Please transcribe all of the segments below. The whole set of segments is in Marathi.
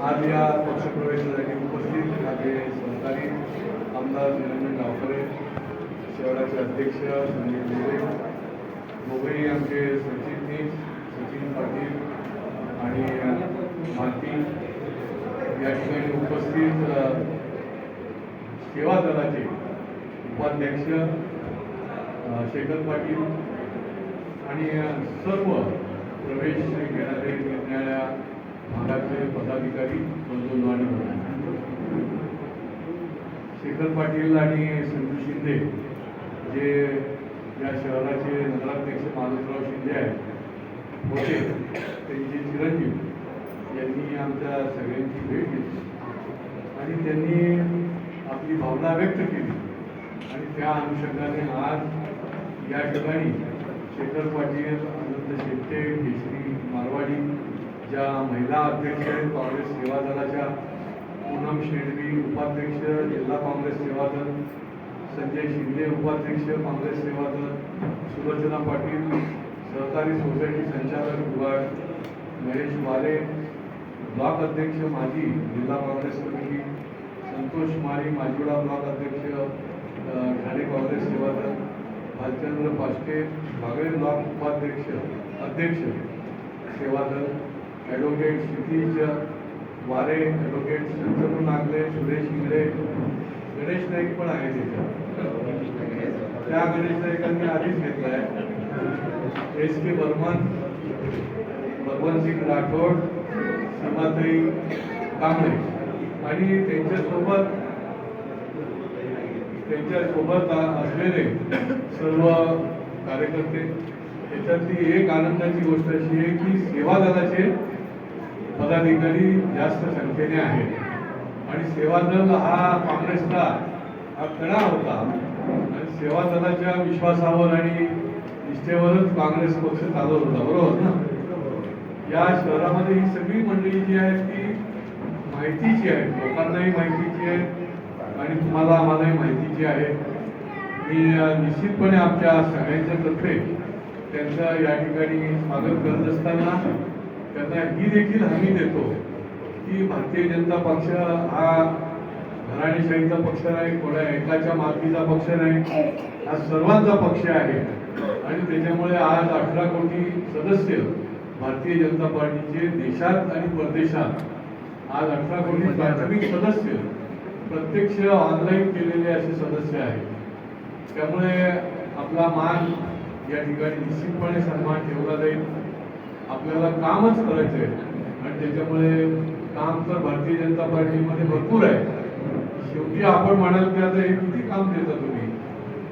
आज या पक्षप्रवेशासाठी उपस्थित माझे सहकारी आमदार निरंजन गावकरे, शहराचे अध्यक्ष संजय मोरे, दोघेही आमचे सरचिटणीस सचिन पाटील आणि भारती या ठिकाणी उपस्थित सेवा दलाचे उपाध्यक्ष शेखर पाटील आणि सर्व प्रवेश घेणारे निरनिराळ्या भागातले पदाधिकारी बंधू. शेखर पाटील आणि संजू शिंदे जे या शहराचे नगराध्यक्ष माधवराव शिंदे आहेत होते, त्यांचे चिरंजीव यांनी आमच्या सगळ्यांची भेट घेतली आणि त्यांनी आपली भावना व्यक्त केली आणि त्या अनुषंगाने आज या ठिकाणी शेखर पाटील, आनंद शेट्टे, केशरी मारवाडी ज्या महिला अध्यक्ष आहेत काँग्रेस सेवा दलाच्या, पूनम शेडवी उपाध्यक्ष जिल्हा काँग्रेस सेवा दल, संजय शिंदे उपाध्यक्ष काँग्रेस सेवा दल, सुलोचना पाटील सहकारी सोसायटी संचालक विभाग, महेश वाले ब्लॉक अध्यक्ष माजी जिल्हा काँग्रेस कमिटी, संतोष माळी माजिवडा ब्लॉक अध्यक्ष ठाणे काँग्रेस सेवा दल, भालचंद्र पाष्टे बागळे ब्लॉक उपाध्यक्ष अध्यक्ष सेवा दल, ॲडव्होकेट क्षितिज वारे, ॲडव्होकेट शंतनू नागले, सुरेश इंगळे, गणेश नाईक पण आहे त्याच्यात. त्या गणेश नाईकांनी आधीच घेतला आहे. एस के बर्मन, बर्मनसिंग राठोड, सीमाताई कांबळे आणि त्यांच्यासोबत असलेले सर्व कार्यकर्ते. त्याच्यातली एक आनंदाची गोष्ट अशी आहे की सेवा दलाचे पदाधिकारी जास्त संख्येने आहेत आणि सेवा दल हा काँग्रेसचा हा कणा होता आणि सेवा दलाच्या विश्वासावर आणि निष्ठेवरच काँग्रेस पक्ष चालवत होता, बरोबर ना. या शहरामध्ये ही सगळी मंडळी जी आहेत ती माहितीची आहे, लोकांनाही माहितीची आहे आणि तुम्हाला आम्हालाही माहितीची आहे. मी निश्चितपणे आमच्या सगळ्यांच्या तर्फे त्यांचं या ठिकाणी स्वागत करत असताना त्यांना ही देखील हमी देतो की भारतीय जनता पक्ष हा घराणेशाहीचा पक्ष नाही, कोणा एकाच्या मालकीचा पक्ष नाही, हा सर्वांचा पक्ष आहे आणि त्याच्यामुळे आज 18 कोटी सदस्य भारतीय जनता पार्टीचे देशात आणि परदेशात, आज 18 कोटी प्राथमिक सदस्य प्रत्यक्ष ऑनलाईन केलेले असे सदस्य आहेत. त्यामुळे आपला मान या ठिकाणी निश्चितपणे सन्मान ठेवला जाईल. आपल्याला कामच करायचं आहे आणि त्याच्यामुळे काम तर भारतीय जनता पार्टीमध्ये भरपूर आहे. शेवटी आपण म्हणाल की आता हे किती काम देता तुम्ही,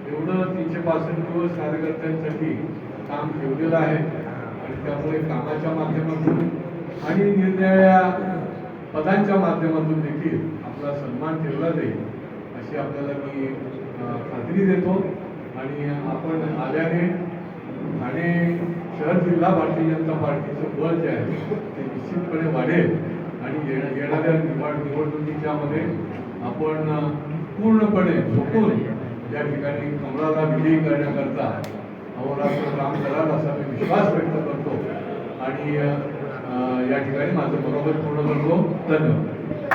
एवढं 365 दिवस कार्यकर्त्यांसाठी काम ठेवलेलं आहे आणि त्यामुळे कामाच्या माध्यमातून आणि निरनिराळ्या पदांच्या माध्यमातून देखील आपला सन्मान ठेवला जाईल अशी आपल्याला मी खात्री देतो. आणि आपण आल्याने ठाणे शहर जिल्हा भारतीय जनता पार्टीचं बळ जे आहे ते निश्चितपणे वाढेल आणि येणाऱ्या निवडणुकीच्या मध्ये आपण पूर्णपणे झोपून या ठिकाणी कमळाला विजयी करण्याकरता अहोरात्र काम कराल असा मी विश्वास व्यक्त करतो आणि या ठिकाणी माझं बरोबर पूर्ण करतो. धन्यवाद.